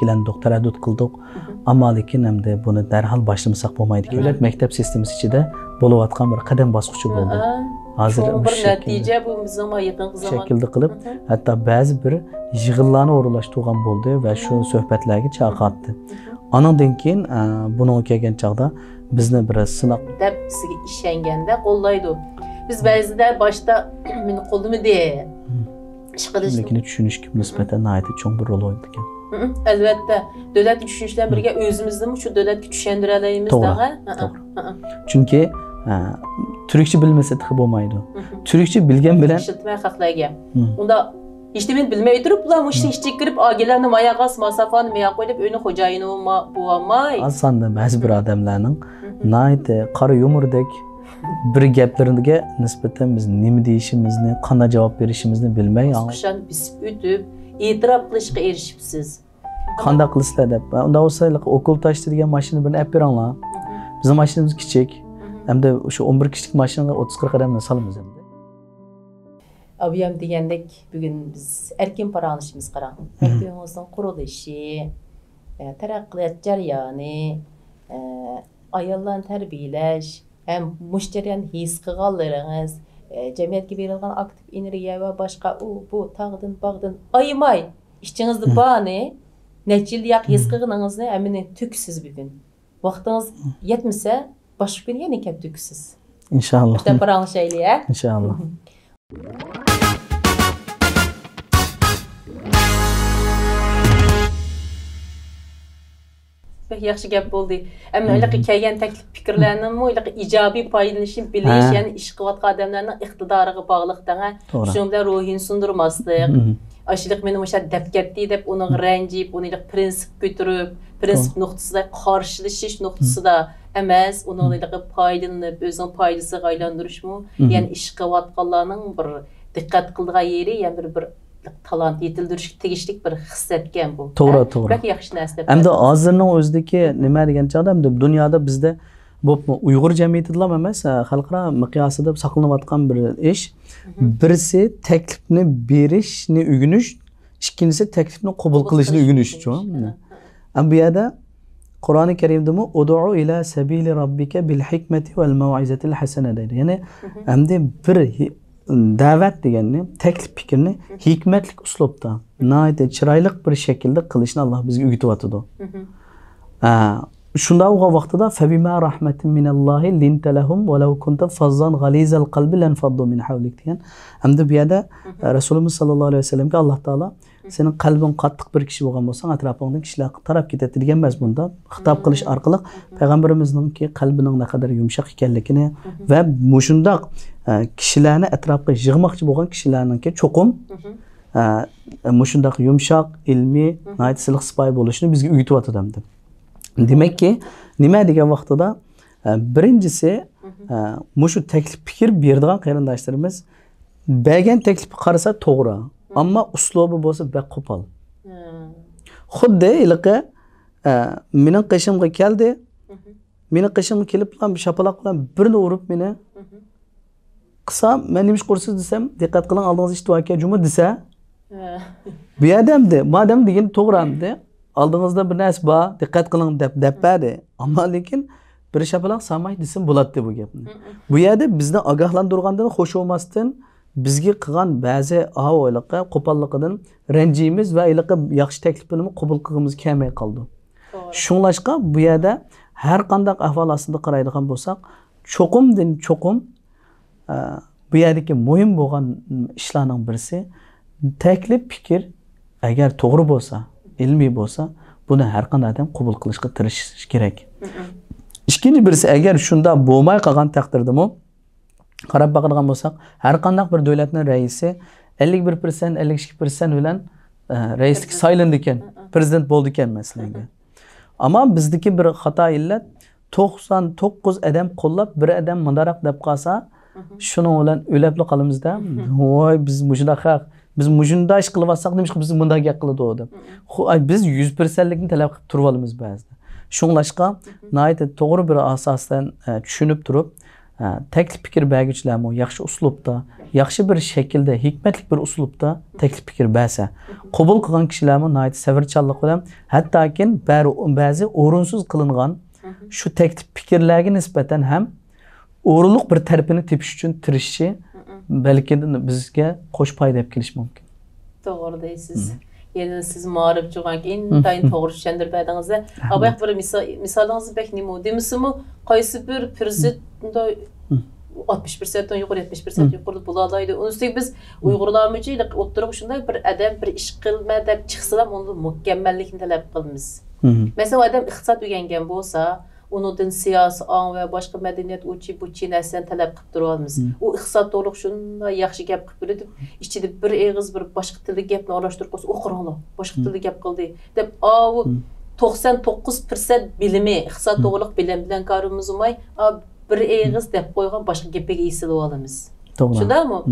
ikkilendik, tereddüt kıldık. Ama lekin hamda buni darhol başlamasak bo'lmaydi. Davlat maktab sistemasi ichida bo'layotgan bir qadam bosqichi bo'ldi. Hozir bir natija bu bizning yaqin zaman shaklda qilib, hatto ba'zi bir yig'inlarni o'rinlashtirgan bo'ldi va shu suhbatlarga chaqirdi. Anandan keyin bunga kelgan chaqda bizni bir sınaq deb sizga ishonganda qo'llaydi. Biz ba'zida boshda meni qo'limi de ish qilish lekin tushunishga nisbatan nayati cho'ng bir rol o'ynaydi ekan. Albatta, davlat tushunishlar birga o'zimizni shu davlatga tushundira olamiz da. Chunki Türkçe bilmese tıkı bo'lmaydi. Türkçe bilgen bilen işitmay haqlarga. Unda hech nima bilmay turib, ular bu ishni ichga kirib, ogilarni mayagas masafani meya qo'yib, o'yni xo'jayini bo'lmay. Asanda ba'zi bir odamlarning nayati qora yumurdek bir gaplariga nisbatan biz nima deyishimizni, qanday javob berishimizni bilmay, qishan bisib o'tib, e'tirof qilishga erishibsiz. Qanday qilisizlar deb. Unda bo'lsa, okul tashlaydigan mashina bilan olib beringlar. Bizning mashinamiz kichik. Hem de şu 11 kişilik maşinada 30-40 adamla salımız hem de. Abiyam degandek bugün biz erkin paranışımız qaran. Erkinimizin qurilishi, taraqqiyot jarayoni, ayollarni tarbiyalash, hem müşteriyan his qilganlaringiz, jamiyatga berilgan aktiv energiya va boshqa bu tağdın bağdın aymay ishingizda bani necha yil yaq his qilganingizni amini tüksiz bugün. Vaqtingiz yetmasa başka gün yine kep tüksüz. İnşallah. İşte paranlı şeyliğe. İnşallah. Pek yaxşı gap bo'ldi. Amma hali kelgan taklif fikrlarning mo'ylaq ijobiy foydalanishni bilish, ya'ni ish qilayotgan odamlarning iqtidoriga bog'liq danga. Shu bilan ruhini sundurmaslik. Aşılık benim aşağı dep ketdi deb onun ranjib, onu prinsip götürüp, prinsip noktasında karşılaşış noktasında emas, onu faydalanıp, özünün faydasına aylandırışmı, yani iş qilayotganlarning bir diqqat qildigan yeri, yani bir talant yetildirishga tegishli bir hissatgan bu. To'g'ri. Bak yaxshi narsa. Hamda hozirning o'zidagi nima degan chog'da hamda dunyoda bizda bu Uyg'ur jamiyatida emas, xalqaro miqyosida saqlanayotgan bir ish. Birisi teklifni berishni o'rganish, ikkinchisi teklifni qabul qilishni o'rganish uchun. Bu yerda Qur'oni Karimda "Ud'u ila sabili robbika bil hikmati val mau'izatil hasana" deydi. Ya'ni hamda bir da'vat deganni, teklif fikrni hikmatli uslubda, nihoyatda chiroyli bir shaklda qilishni Alloh bizga o'rgatyapti. Shunda o'g'a vaqtida "Fabima rahmatin minallohi linta lahum wa law kunta fazzan ghalizal qalbi lan faddu min hawlik" degan. Hamda bu yerda Rasululloh sallallohu alayhi vasallamga Alloh taolo sening qalbing qattiq bir kishi bo'lgan bo'lsang, atrofingdagi kishilar tarab ketadi degan mazmunda xitob qilish orqali payg'ambarimizning qalbining naqadar yumshoq ekanligini va mushundoq kishilarni atrofga yig'moqchi bo'lgan kishilarning cho'qim mushundoq yumshoq, ilmiy, nihoyat silq sipoy bo'lishni bizga o'rgatyapti hamda. Demek ki, nima degan vaqtida birinchisi mushu taklif fikr beradigan qarindoshlarimiz bergan taklifni qarasa to'g'ri, ammo uslubi bo'lsa bak qo'pol. Xuddi iliqi mening qishimga keldi, mening qishimga kelib bilan shapaloq bilan birini urib meni qisam, men nima ish qilsiz desam, diqqat qiling, oldingizda eshitib aka juma desa, bu odamda, madam degan to'g'ri aldığınızda bir narsa bor, diqqat qiling deb berdi. Ammo lekin bir shapaloq samay desam bo'ladi bu gapni. Bu yerda bizni ogohlantirgandan xo'sh olmasdan bizga qilgan ba'zi o'yliqqa, qo'polliqidan ranjiymiz va iliqqa yaxshi taklifini qabul qilgimiz kelmay qoldi. Shunlashqa bu yerda har qanday ahvol ostida qaraydigan bo'lsak, cho'qimdan cho'qim bu yerdagi muhim bo'lgan ishlarning birisi taklif fikr agar to'g'ri bo'lsa, ilmiy bo'lsa, buni har qanday odam qabul qilishga tirishish kerak. Ikkinchi birisi agar shunda bo'lmay qolgan taqdirdami, qarab baqadigan bo'lsak, har qanday bir davlatning raisi 51%, 52% bilan raislik saylandi ekan, prezident bo'ldi ekan masalan. Ammo bizdagi bir xato illat 99 odam qo'llab, bir odam mundaroq deb qolsa, shuning bilan o'labli qolamizda. Voy, biz mushundoq haq biz mujunda ish qilyapsak, nima biz bunda gap qiladi deb. Biz 100%likni talab qilib turib olamiz ba'zida. Shunlashqa nihoyat to'g'ri bir asosdan tushunib turib, teklif fikir bergüçiler o yaxşı uslupda, yaxşı bir şekilde, hikmetlik bir uslupda teklif fikir berse, qabul qilgan kishilar nayt sevirchanlik bilan hattokin ba'zi o'rinsiz qilingan shu teklif fikirlarga nisbatan ham o'rinliq bir tarafini tepish uchun tirishishi balki bizga qo'sh foyda olib kelishi mumkin. To'g'ri deysiz. Yani siz mağrib çıkan intayın doğru düşündür bedenize. Ama bir misalınızı bek nimo. Demişsiniz kaysı bir prezident 60%'den yukarı 70% yukarı bulalaydı. Onun üstüne biz Uygurlarımızı oturup şunda bir adam bir iş kılma dep çıksa onu mükemmellikini talep kılmız. Mesela adam iktisat öğrengen bolsa onun siyasi an ve başka medeniyet uçi buçi neslen talep kılıp duralımız. O iktisat doğruluk şunda yaxşı gap kılıp bilip içinde bir eğiz bir başka tilde gapni araştırıp okurala başka tilde gap kıldı. Dep o 99% bilimi iktisat doğruluk bilen bilen karımız olmay bir eğiz dep koygan başka gapga esilip alamiz. Şunda mı?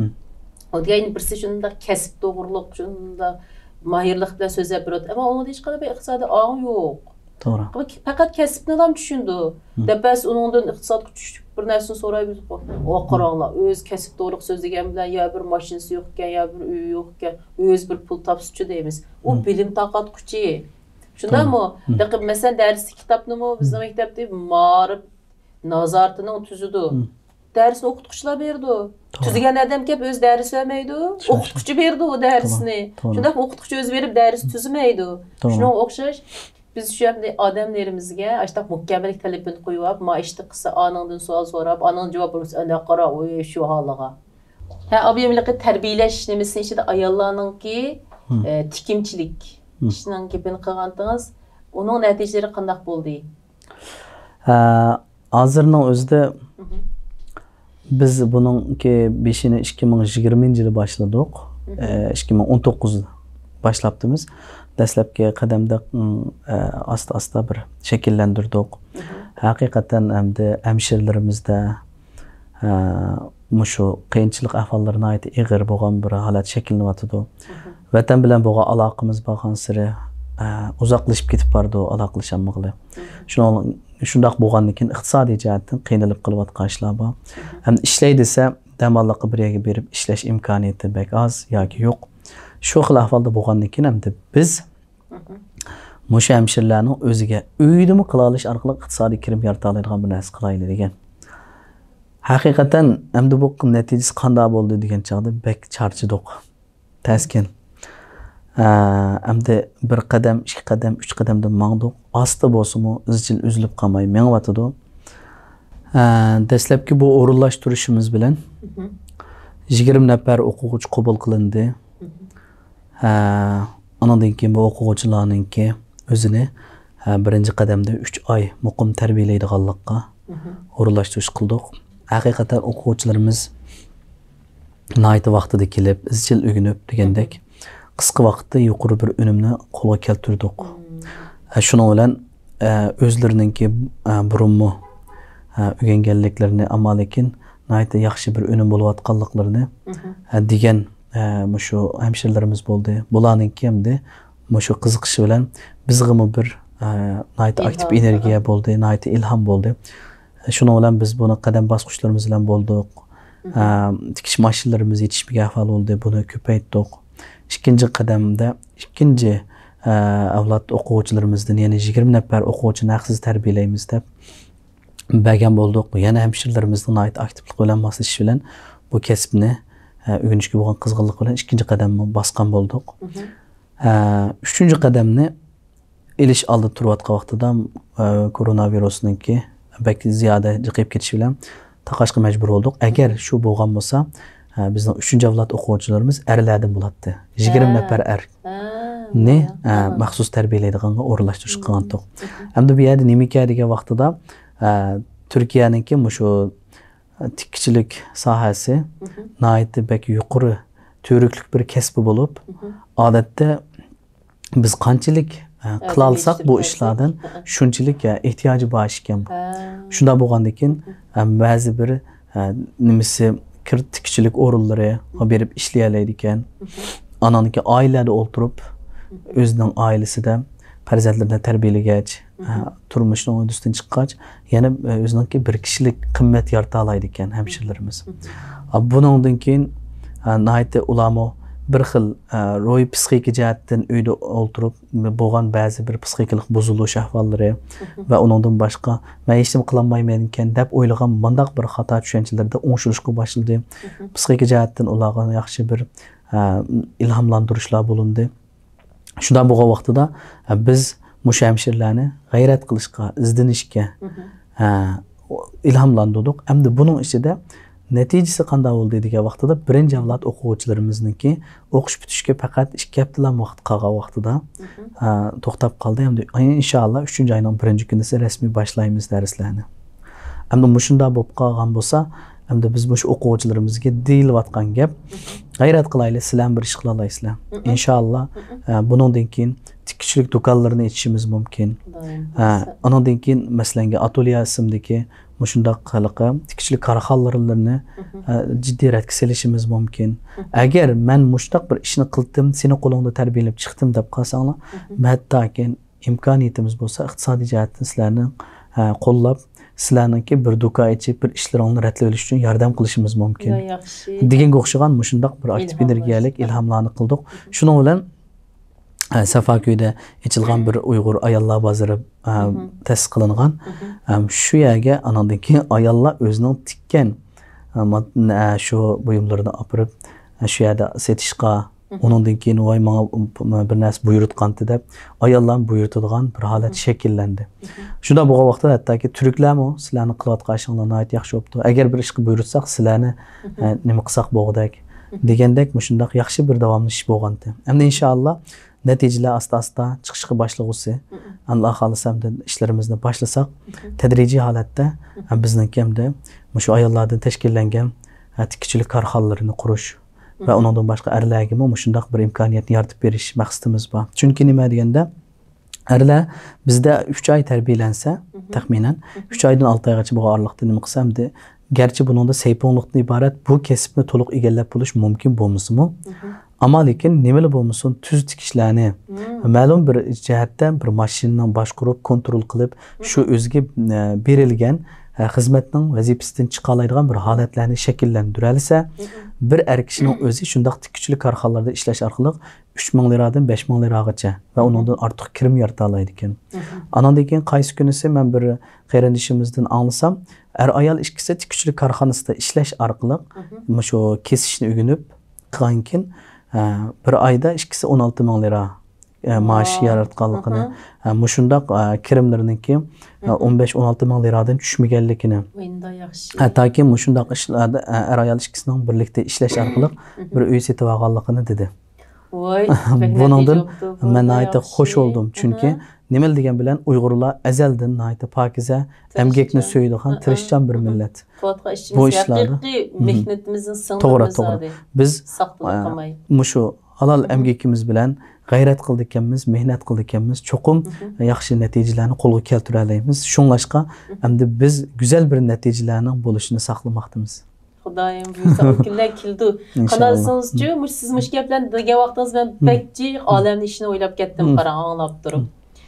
O diğer birisi şunda kesip doğruluk şunda mahirlik bilen söz yapıyor. Ama onun hiç kadar bir iktisadi an yok. Doğru. Fakat kesipni adam düşündü. Debes onundan iqtisat düştük bir narsani so'raymiz. O qaranglar, öz kesip doğruq söz degan bilan ya bir mashinasi yo'q ekan, ya bir uyi yo'q ekan, öz bir pul topsuchi deymiz. O bilim taqat kuchi. Shundami? Daqib mesela ders kitobnimi bizning maktabda ma'rif nazoratini tuzidi. Dersni o'qituvchilar berdi. Tuzgan adam kelib o'z dars vermaydi. O'qituvchi berdi o darsni. Shunda o'qituvchi o'zi berib dars tuzmaydi. Shunga o'xshash biz şu anda adamlarımızga işte mükemmellik talebini koyup, ma işte kısa anından sual sorup, anın cevabımız ana qara o şu halaga. Ha abiyemlik terbiyeleş nemesini işte ayollarının ki tikimçilik işinin gepini qilgandingiz. Onun neticeleri qanday bo'ldi? Hozirning o'zida biz buningki 5'ini 2020-yili boshladik. 2019'da başlattığımız. Dastlabki qadamda asta-asta bir shakllantirdik. Haqiqatan hamda hamshirlarimizda mushu qiyinchilik ahvollarına ait ig'ir bo'lgan bir holat shakllanyotdi. Vatan bilan bo'lgan aloqamiz bo'lgan siri uzoqlashib ketib bordi, aloqlashamag'li. Shundoq bo'lgandan keyin iqtisodiy jihatdan qiynalib qilayotgan ishlar bor. Ham ishlaydi desa, dam olliqqa bir yerga berib ishlash imkoniyati bek oz yoki yo'q. Şu xil ahvolda bo'lgandan keyin hamda biz mushu hamshirlarning o'ziga uydimi qila olish orqali iqtisodiy kirim yarata oladigan bir narsa qilaylik degan. Haqiqatan hamda bu natijasi qanday bo'ldi degan chog'da bek charchadik. Taskin. Hamda bir qadam, ikki qadam, uch qadamdan mangdik. Asta bo'lsa-mu izchil uzilib qolmay mengyotdi. Dastlabki bu o'rinlashtirishimiz bilan 20 nafar o'quvchi qabul qilindi. Anandan keyin bu o'quvchilarninki o'zini birinchi qadamda 3 oy muqim tarbiyalaydiganlikqa o'rinlashtirish qildik. Haqiqatan o'quvchilarimiz nihoyat vaqtida kelib, izchil o'rganib degandek qisqa vaqtda yuqori bir unumni qo'lga keltirdik. Shuning bilan o'zlarininki burunmi o'rganganliklarini ammo lekin nihoyat yaxshi bir unum bo'layotganliklarini degan mushu hamshirlarimiz bo'ldi. Bularninki hamda mushu qiziqishi bilan bizg'imi bir nihoyat aktiv energiya bo'ldi, nihoyat ilhom bo'ldi. Shuning bilan biz buni qadam bosqichlarimiz bilan bo'ldik. Tikish mashinlarimiz yetishmagan ahvol bo'ldi, buni ko'paytirdik. Ikkinchi qadamda ikkinchi avlod o'quvchilarimizdan yana 20 nafar o'quvchini haqsiz tarbiyalaymiz deb bergan bo'ldik. Yana hamshirlarimizning nihoyat aktivlik bilan moslashish bilan bu kasbni o'rganishga bo'lgan qizg'inlik bilan ikkinchi qadamni bosgan bo'ldik. Uchinchi qadamni ilish oldi turayotgan vaqtida koronavirusninki bak ziyoda jiqib ketishi bilan taqashga majbur bo'ldik. Agar shu bo'lgan bo'lsa, bizning 3-avlod o'quvchilarimiz erlardan bo'ladi. 20 nafar erni maxsus tarbiyalaydiganga o'rinlashtirish qilgandik. Hamda bu yerda nima kerak degan vaqtida Turkiyaninki mushu tikkichilik sohasi nihoyat bek yuqori to'riklik bir kasbi bo'lib, odatda biz qanchalik qila olsak bu ishlardan shunchalik ehtiyoji bor ekan. Shunda bo'lgandan keyin ba'zi bir nimasi tikkichilik o'rinlari berib ishlayoladi ekan. Ananiki oilada o'ltirib, o'zining oilasida farzandlarini tarbiyalagach, turmushning ustidan chiqqach, yana o'zining bir kishilik qimmat yarata oladi ekan hemşirelerimiz. Buningdan keyin nihoyatda ularmo bir xil ro'y psixik jihatdan uyda o'ltirib bo'lgan ba'zi bir psixikalik buzilish ahvollari va undan boshqa men hech nima qilolmayman ekan deb o'ylagan bundoq bir xato tushunchalarda o'ngshirishga boshladi. Psixik jihatdan ularga yaxshi bir ilhomlantirishlar bo'lindi. Shunday bo'lgan vaqtida biz mush hemşirelarni g'ayrat qilishga, izlanishga ilhomlantirdik. Hamda buning ichida natijasi qanday bo'ldi degan vaqtida birinchi avlod o'quvchilarimizniki o'qish bitishga faqat 2 haftalar vaqt qolgan vaqtida to'xtab qoldi. Hamda inshaalloh 3-oyning 1-kunida rasmiy boshlaymiz darslarni. Hamda mushunda bo'lib qolgan bo'lsa, hamda biz mush o'quvchilarimizga deyilayotgan gap g'ayrat qilaylik, sizlar bir ish qila olasizlar. Inshaalloh bundan keyin tikishlik do'konlarini ochishimiz mumkin. Undan keyin masalan atelier ismidagi mushundaq qiliqi tikishlik korxonalarini jiddiy ratga selishimiz mumkin. Agar men mushtaq bir ishni qildim, seni qo'lingda tarbiyalab chiqdim deb qolsanglar, hattoki imkoniyatimiz bo'lsa, iqtisodiy jihatdan sizlarni qo'llab, sizlarniki bir do'kon ochib, bir ishlaringni ratlab olish uchun yordam qilishimiz mumkin. Deganga o'xshagan mushundaq bir aktiv energiyalik ilhomlarni qildik. Shuning bilan Safako'da ochilgan bir Uyg'ur ayollar bozori ta'sis qilingan. Shu yerga anandan keyin ayollar o'zining tikkan shu buyumlarini olib shu yerda setishga, undan keyin voy menga bir narsa buyurtqanti deb ayollar buyurtadigan bir holat shakllandi. Shunda bo'lgan vaqtda hattoki turklarmi sizlarni qilayotgan ishinglar nihoyat yaxshi bo'libdi. Agar bir ishga buyurtsak sizlarni nima qilsak bo'lg'dak degandek mushundaq yaxshi bir davomli ish bo'lgandi. Endi inshaalloh natijalar asta-asta chiqishga boshlag'usi. Alloh xohlasa ishlarimizni boshlasak, tadrijiy holatda bizniki hamda shu ayollardan tashkillangan tikuvchilik korxonalarini qurish va undan boshqa erlarga shundoq bir imkoniyatni yaratib berish maqsadimiz bor. Chunki nima deganda erlar bizda 3 oy tarbiyalansa, taxminan 3 oydan 6 oygacha bo'lgan oraliqda nima qilsamdi, garchi buningda sayponlikdan iborat bu kasbni to'liq egallab bo'lish mumkin bo'lmasa-mu, ammo lekin nimalar bo'lmasin tuz tikishlarni ma'lum bir jihatdan bir mashinani boshqarib, kontrol qilib, shu o'ziga berilgan xizmatning vazifasidan chiqa oladigan bir holatlarni shakllantira olsa, bir er kishining o'zi shundoq tikuvchilik korxonalarida ishlash orqali 3000 liradan 5000 liragacha va undan ortiq kirim yarata oladi ekan. Andan keyin qaysi kunisi men bir qarindishimizdan anglasam, er ayol ikkisi tikuvchilik korxonasida ishlash orqali shu kesishni o'rganib qilgankin bir oyda ikkisi 16000 lira maaş yaratganligini, mushundaq kirimlarniki 15-16 liradan tushmaganligini. Hattoki mushundaq ishlarda er ayol ikkisining birlikda ishlash orqali bir uy setib olganligini dedi. Voy, buningdan men nihoyatda xush bo'ldim, chunki nima degan bilan Uyg'urlar azaldan nihoyatda pokiza, emgakni so'yadigan, tirishchan bir millat. Bu ishlarda mehnatimizning sing'irimiz. Biz mushu halol emgakimiz bilan g'ayrat qildik-ekanmiz, mehnat qildik-ekanmiz, cho'qim yaxshi natijalarni qo'lga keltira olamiz. Shunlashqa hamda biz go'zal bir natijalarning bo'lishini saqlamoqdamiz. Xudoyim buyursa o kunlar keldi. Qanaqasingizchi, siz mush gaplarni degan vaqtingiz men bekji olamni ishini o'ylab ketdim, qarang anglab turib.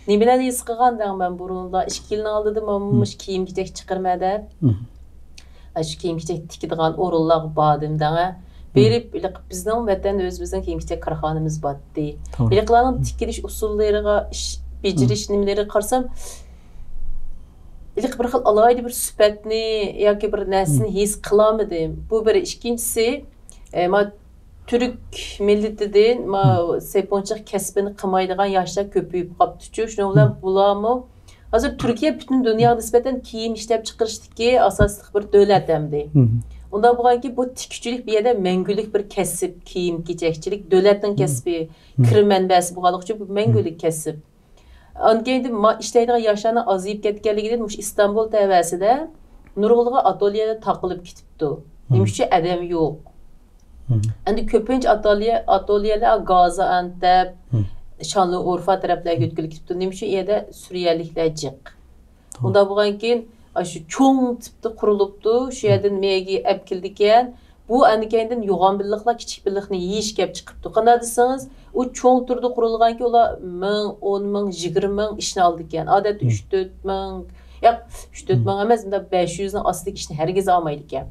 Ne bilan his qilgandim men burunda 2 yilning oldida mush kiyim-kechak chiqarma deb. Shu kiyim-kechak tikadigan o'rinlar bordim-da. Berip bizning vatan o'zimizning kiyim-kechak korxonamiz botdi. Biliqlarning tikilish usullariga, ish bejirish nimalarga qarsam, bir xil alayda bir sifatni yoki bir narsani his qilamadim. Bu bir ikkinchisi, ma Türk milletidan ma seponchiq kasbini qilmaydigan yoshlar ko'payib qolibdi-ku. Shuning bilan bularmi hozir Turkiya butun dunyoga nisbatan kiyim ishlab chiqarishdagi asosiy bir davlat hamdi. Ondan bo'lganki bu tikuvchilik bir yerda mangulik bir kasb, kiyim-kechakchilik davlatning kasbi, kirim manbasi bo'lganligi uchun bu mangulik kasb. Ankendi ishlaydigan yoshlarning aziyib ketganligidan mush Istanbul tavasida nurg'ulg'a atoliyada taqilib ketibdi. Nimcha adam yo'q. Endi ko'pincha atoliyalar Gaziantep, Şanlıurfa taraflarga yo'tkilib ketibdi. Nimcha yerda Suriyaliklar jiq. Unda bo'lganki shu cho'ng tipda qurilibdi, shu yerdan mega olib keldigan Bu andikendan yo'g'on billiqlar kichik billiqni yeyish kelib chiqibdi. Qanday desangiz, u cho'ng turda qurilganki ular 1000, 10 ming, 20 ming ishni oldi ekan. Odatda 3-4 ming, yo'q 3-4 ming emas, unda 500 ning ostidagi ishni hargiz olmaydi ekan.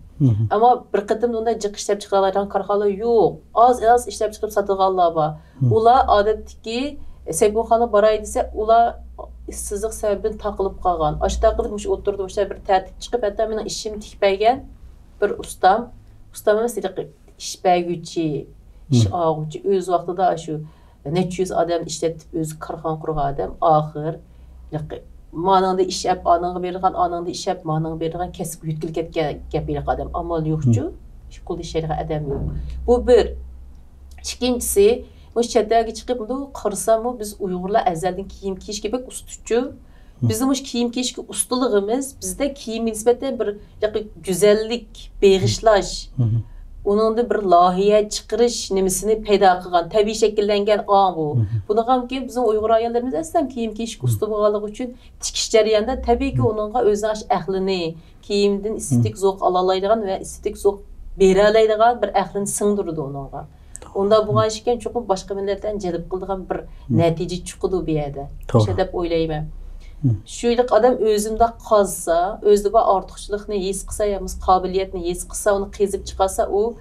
Ammo bir qatim unda jiq ishlab chiqaradigan korxonalar yo'q. Az ishlab chiqib sotganlar bor. Ular odatdagi Sebunxona boray desa, ular işsizlik səbəbindən taqılıb qalğan. Aşağı qılıb oturdu, bir tərtib çıxıb, hətta mənim işim tikbəyən bir ustam emas, iş bəygüçi, iş ağıcı, öz vaxtında şu neçə yüz adam işlətib öz karxana qurğan adam, axır mananda işləb, ananğa verilən, ananda işləb, mananğa verilən kəsib yütkül ketgan gəpilik adam, amal yoxcu, qul işləyən adam yox. Bu bir. İkincisi, bu şəhərdə çıxıb qarsam biz Uyğurlar əzəldən kiyim kiyiş gibi ustucu. Bizim kiyim kiyişki ustalığımız bizdə kiyim nisbətən bir güzellik, bağışlaş, onun da bir lahiyə çıxırış nimisini peyda qılğan, təbii şəkillənən an bu. Bunun ki bizim Uyğur ayollarımız əslən kiyim kiyişki usta bolğanlığı üçün tikiş cərəyanda təbii ki onunğa özünün əhlini, kiyimdən estetik zövq alalaydigan və estetik zövq berəlaydigan bir əhlini sındırdı onunğa. Onda buğan işkən çoxun başqa millətdən cəlb qıldığan bir nəticə çıxıdı bu yerdə. İşte dep oylayım. Şuyluq adam özündə qazsa, özdə bu artıqçılıqını his qısa, yalnız qabiliyyətini his qısa, onu qezib çıxarsa, o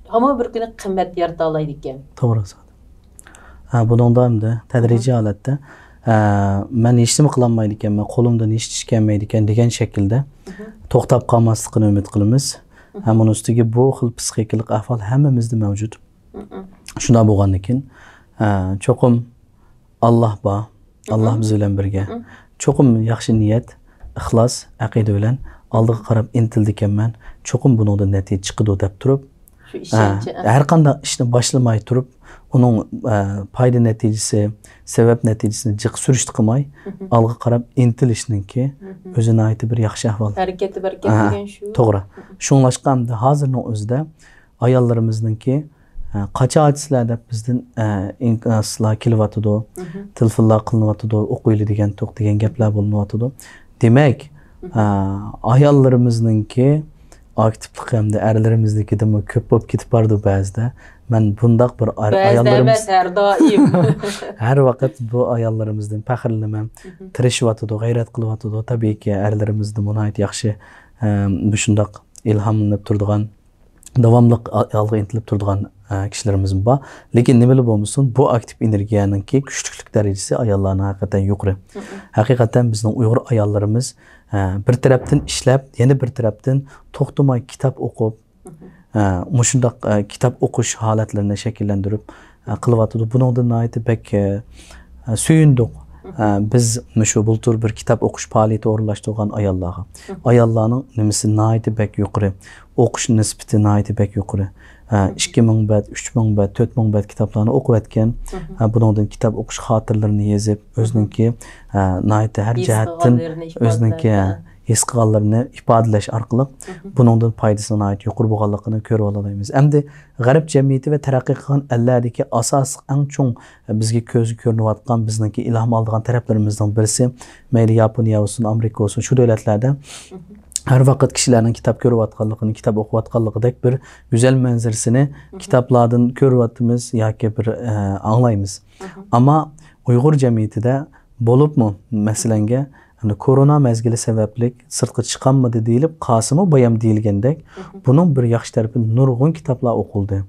hamı bir günü qiymət yarata alaydı ekan. To'g'ri zaten. Bundan da tədrici holatda men hech nima qilolmaydi ekanman, qo'limdan hech ish kelmaydi ekan degan shaklda to'xtab qolmasligini umid qilamiz. Ham uning ustiga bu xil psixikalik ahvol hammamizda mavjud. Shunda bo'lgandan keyin cho'qim Alloh bor, Alloh biz bilan birga. Cho'qim yaxshi niyat, ixlos, aqida bilan oldiga qarab intildi ekanman. Cho'qim buningdan natija chiqadi deb turib, har qanday ishni boshlamay turib, uning foyda natijasi, sabab natijasini jiq surishni qilmay, oldiga qarab intilishninki o'zini aytib bir yaxshi ahvol. Harakati degan shu. To'g'ri. Shunglashqanda hozirning o'zida ayollarimizningki qacha ajizlar deb bizdan inkaslar kelyotidi, telefonlar qilinyotidi, o'qiyli degan to'q degan gaplar bo'linyotidi. Demak, ayollarimizningki aktivlik hamda erlarimizningkidan ko'p bo'lib ketib bordi ba'zida. Men bundaq bir ayollarimiz har doim har vaqt bu ayollarimizdan faxrlanaman, tirishyotidi, g'ayrat qilyotidi. Tabiiyki, erlarimizdan munoyat yaxshi bu shundaq ilhomlanib turadigan, davomli olg'a intilib turadigan kishilarimiz bor. Lekin nima bo'lmasin, bu aktiv energiyaningki kuchlilik darajasi ayollarning haqiqatan yuqori. Haqiqatan bizning Uyg'ur ayollarimiz bir tarafdan ishlab, yana bir tarafdan to'xtamay kitob o'qib, mushundaq kitob o'qish holatlarini shakllantirib qilyotdi. Buningdan aytib suyundik. Biz shu bultur bir kitob o'qish faoliyati o'rinlashtirgan ayollarga. Ayollarning nimasi aytib yuqori, o'qish nisbati aytib yuqori. 2000 bat, 3000 bat, 4000 bat kitoblarni o'qiyotgan. Buningdan kitob o'qish xotiralarini yozib, o'ziningki har jihatdan o'ziningki his qilganlarini ifodalash orqali buningdan foydasini yuqori bo'lganligini ko'rib olamiz. Endi g'arb jamiyati va taraqqiy qilgan ellardagi asosiy eng chong bizga ko'zga ko'rinayotgan bizningki ilhom oladigan taraflarimizdan birisi mayli Yaponiya bo'lsin, Amerika bo'lsin, shu davlatlarda har vaqt kishilarning kitob ko'rayotganligini, kitob o'qiyotganligidek bir go'zal manzarasini kitoblardan ko'ryapmiz yoki bir anglaymiz. Ammo Uyg'ur jamiyatida bo'libmi masalanga korona mezgili sababli sirtqa chiqanmadi deyilib, qasimi bayam deyilgandek, bunun bir yaxshi tarafi nurg'un kitoblar o'qildi.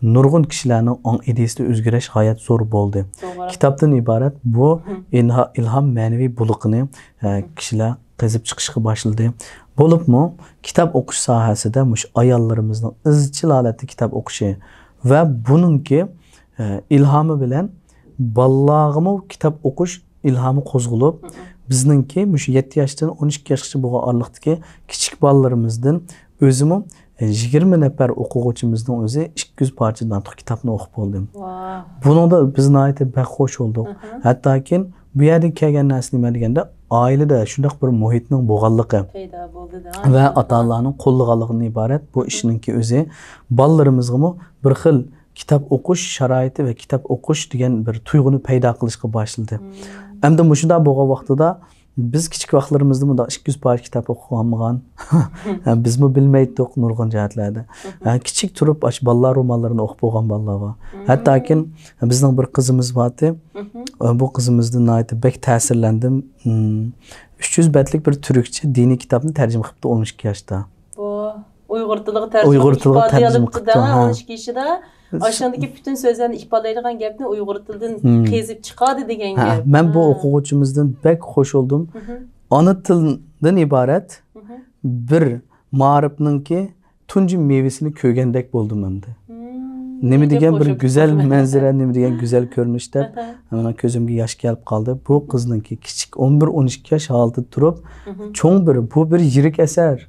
Nurg'un kishilarning ong ideyasida o'zgarish g'oyat zo'r bo'ldi. Kitobdan iborat bu ilhom ma'naviy buluqini kishilar qazib chiqishga boshladi. Bo'libmi, kitob o'qish sohasida mush ayollarimizning izchil holatda kitob o'qishi va buningki ilhomi bilan ballag'imi kitob o'qish ilhomi qo'zg'alib, bizningki mush 7 yoshdan 12 yoshgacha bo'lgan oraliqdagi kichik bolalarimizdan o'zimi 20 nafar o'quvchimizning o'zi 200 parchadan ortiq kitobni o'qib bo'ldim. Buningda biz aytib baxo'sh bo'ldik. Hattoki bu yerga kelgan narsa nima deganda, oilada shunday bir muhitning bo'lganligi paydo bo'ldi va ota-onalarning qo'llaganligidan iborat bu ishninki o'zi bolalarimizga bir xil kitob o'qish sharoiti va kitob o'qish degan bir tuyg'uni paydo qilishga boshladi. Endi shunday bo'lgan vaqtida biz kichik vaqtlarimizda bunda 200 page kitap o'qiganmigan. Biz mi bilmaydik nurg'un jihatlarda. Kichik turib ash bolalar romanlarini o'qib bo'lgan bolalar bor. Hattoki bizning bir qizimiz bordi. Bu qizimizdan aytib bek ta'sirlandim. 300 betlik bir Türkçe dini kitapni tarjima qilibdi 12 yoshda. Bu Uyg'ur tiliga tarjima qilibdi 12 yoshida. Aşağıdaki bütün sözlerini ifadelaydigan gapni Uyg'ur tilidan qezib chiqadi degan gap. Men bu o'quvchimizdan bek xush oldum. Ona tildan iborat bir ma'rifninki tunji mevasini ko'rgandek bo'ldim endi. Nima degan bir güzel manzara, nima degan güzel ko'rinish deb mana ko'zimga yosh kelib qoldi. Bu qizninki kichik 11-12 yosh holida turib, cho'ng bu bir yirik asar.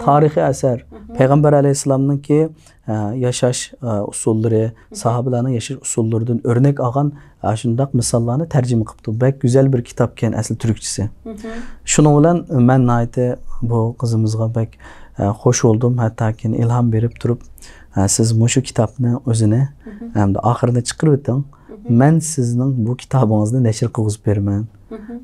Tarixiy asar. Payg'ambar alayhissalomninki yashash usullari, sahobalarning yashash usullaridan o'rnak olgan shundoq misollarni tarjima qilibdi. Bek güzel bir kitap ekan asl turkchasi. Shuning bilan men aytdi bu qizimizga bek xush oldum. Hattoki ilhom berib turib, siz mushu kitobni o'zini hamda oxirida chiqarib o'ting. Men sizning bu kitobingizni nashr qilib beraman.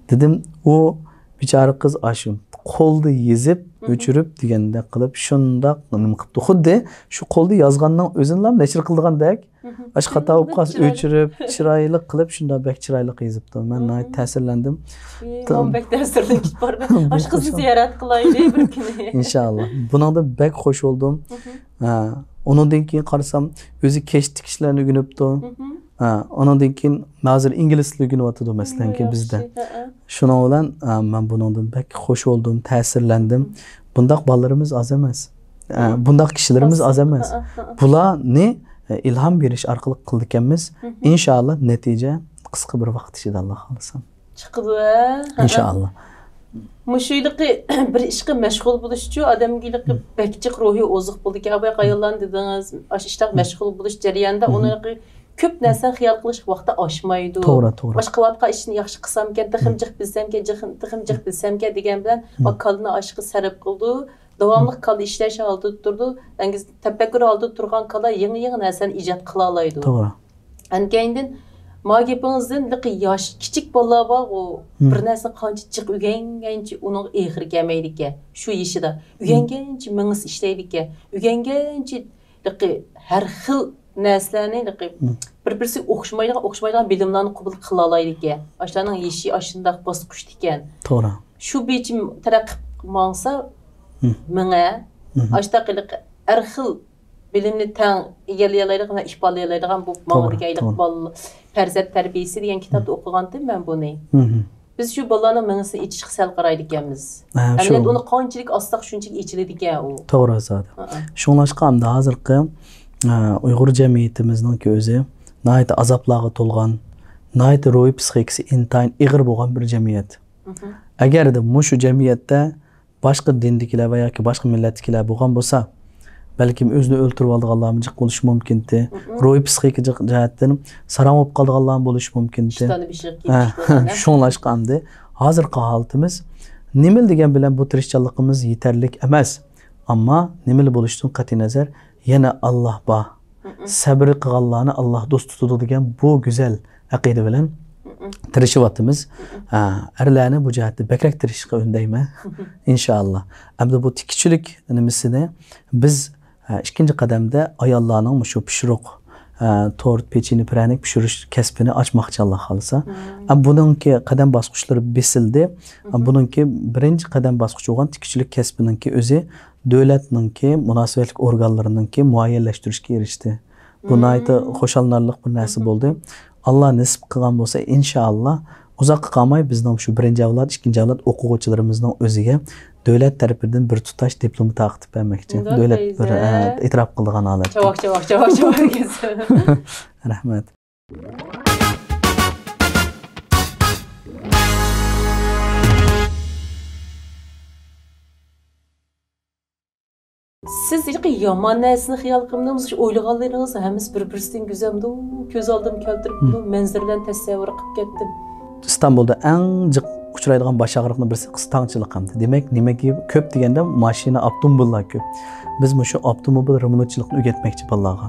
Dedim, u bichora qiz ashum qo'lda yezib o'chirib deganda qilib shundoq nima qilibdi. Xuddi shu qo'lda yozganning o'zini ham nashr qilgandek, ash xato bo'lib qolsa o'chirib, chiroyli qilib shundoq bek chiroyli yozibdi. Men ta'sirlandim. Men bek ta'sirlanib borman. Ash qizni ziyorat qilaylik bir kuni. Inshaalloh. Buningda bek xush oldum. Ondan keyin qarasam, o'zi kech tikishlarni o'rganibdi. Ondan keyin hozir ingliz tilini o'rganyapti masalanki bizda. Shuning bilan men buningdan bek xush oldum, ta'sirlandim. Bundaq bolalarimiz oz emas. Bundaq kishilarimiz oz emas. Bularni ilhom berish orqali qildikanmiz. Inshaalloh natija qisqa bir vaqt ichida Alloh xolasa chiqadi. Inshaalloh. Müşüylüqi bir işqi məşğul buluş üçün adamgiliqi bəkcik ruhi ozuq buldu ki, abay qayılan dediniz, iştaq məşğul buluş cəriyanda onu köp nəsən xiyal qılış vaxtda aşmaydı. Toğra. Başqa vaxtqa işini yaxşı qısamkən, tıxımcıq bilsəmkən degen bilən kalını aşqı sərib qıldı. Davamlıq kalı işləş aldı durdu. Təbəkkür aldı turğan kala yeni nəsən icad qıla alaydı. Toğra. Ənkəyindən ma gepinizden yaş kichik bolalar bor, o bir narsa qancha jiq o'rgangancha uning eg'ir kelmaydi. Shu yeshida o'rgangancha mingis ishlaydi. O'rgangancha har xil narsalarni bir-birisi o'xshamaydigan bilimlarni qabul qila oladi. Ashlarning yeshi ashundaq bosqich ekan. To'g'ri. Shu bichim taraqqi qilmasa menga ashtaqiliq har xil bilimni tang egallayalaydigan, ifodalaydigan bu ma'noda bolalar farzand tarbiyasi degan kitobni o'qigandim men buni. Biz shu bolalarning mingisini ichishga sal qaraydi ekanmiz. Albatta uni qanchalik ostaq shunchalik ichiladi ekan u. To'g'ri zot. Shunlashqa hamda hozirgi Uyg'ur jamiyatimizning o'zi nihoyat azoblarga to'lgan, nihoyat ruhiy psixikasi intayin ig'ir bo'lgan bir jamiyat. Agarda mushu jamiyatda boshqa dindikilar va yoki boshqa millatdikilar bo'lgan bo'lsa, balkim o'zini o'ltirib olganlarmi jiq bo'lishi mumkin-di. Ruhiy psixik jihatdan saram bo'lib qolganlar bo'lishi mumkin-di. Shunlashqanda hozirgi holatimiz nima degan bilan bu tirishchanligimiz yetarli emas. Ammo nima bo'lishidan qat'iy nazar yana Alloh bor. Sabr qilganlarni Alloh do'st tutadi degan bu go'zal aqida bilan tirishyapmiz. Erlarni bu jihatda bakrak tirishga undayman. Inshaalloh. Hamda bu tikchilik nimasini biz ikkinchi qadamda ayollarning shu pishiriq, tort, pecheni, pranik pishirish kasbini ochmoqchi Alloh xolasa. Buningki qadam bosqichlari besildi. Buningki birinchi qadam bosqichi bo'lgan tikchilik kasbiningki o'zi davlatningki munosabatlik organlarininki muayyanlashtirishga erishdi. Bu nihoyat xo'shallanarli bir narsa bo'ldi. Alloh nasib qilgan bo'lsa, inshaalloh uzoqqa qolmay bizning shu birinchi avlod, ikkinchi avlod o'quvchilarimizning o'ziga davlat tarafidan bir tutash diplom taqdim etmoqchi. Davlat bir e'tirof qilgan holat. Javob. Rahmat. Siz yomon narsani xiyol qilmadingiz, o'ylaganlaringiz hammasi bir-birisidan go'zaldi. Ko'z oldim keltirib, manzaralarni tasavvur qilib ketdim. İstanbul'da en uchraydigan baş ağrıqning birisi qistangchilik hamdi. Demak, nimaga ko'p deganda mashina avtomobillar ko'p. Biz shu avtomobil remontchilikni o'rgatmoqchi bolalarga.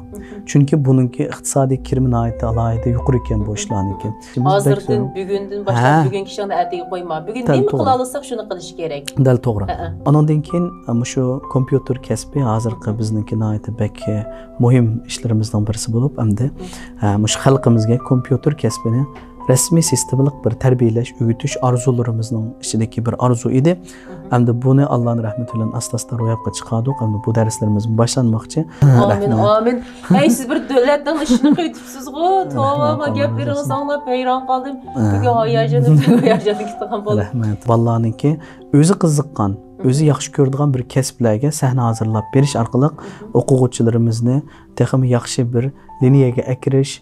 Chunki buningki iqtisodiy kirimi nihoyatda alohida yuqori ekan bu ishlarniki. Hozirdan, bugundan boshlab bugun kishini atiga qo'yma. Bugun nima qila olsak shuni qilish kerak. Dal to'g'ri. Andan keyin shu kompyuter kasbi hozirgi bizningki nihoyatda bek muhim ishlarimizdan birisi bo'lib, hamda shu xalqimizga kompyuter kasbini rasmiy sistemlik bir tarbiyalash, o'g'itish arzularimizning ichidagi bir arzu edi. Hamda buni Allohning rahmati bilan asta-asta ro'yobga chiqardik. Hamda bu darslarimiz boshlanmoqchi. Amin, amin. Hey, siz bir davlatning ishini qilibsiz-ku. Tavama gap beringiz anglab hayron qoldim. Bugun hayajonga ketgan bo'ldim. Rahmat. Vallahinki o'zi qiziqqan, o'zi yaxshi ko'radigan bir kasblarga sahna hozirlab berish orqali o'quvchilarimizni texnik yaxshi bir liniyaga akirish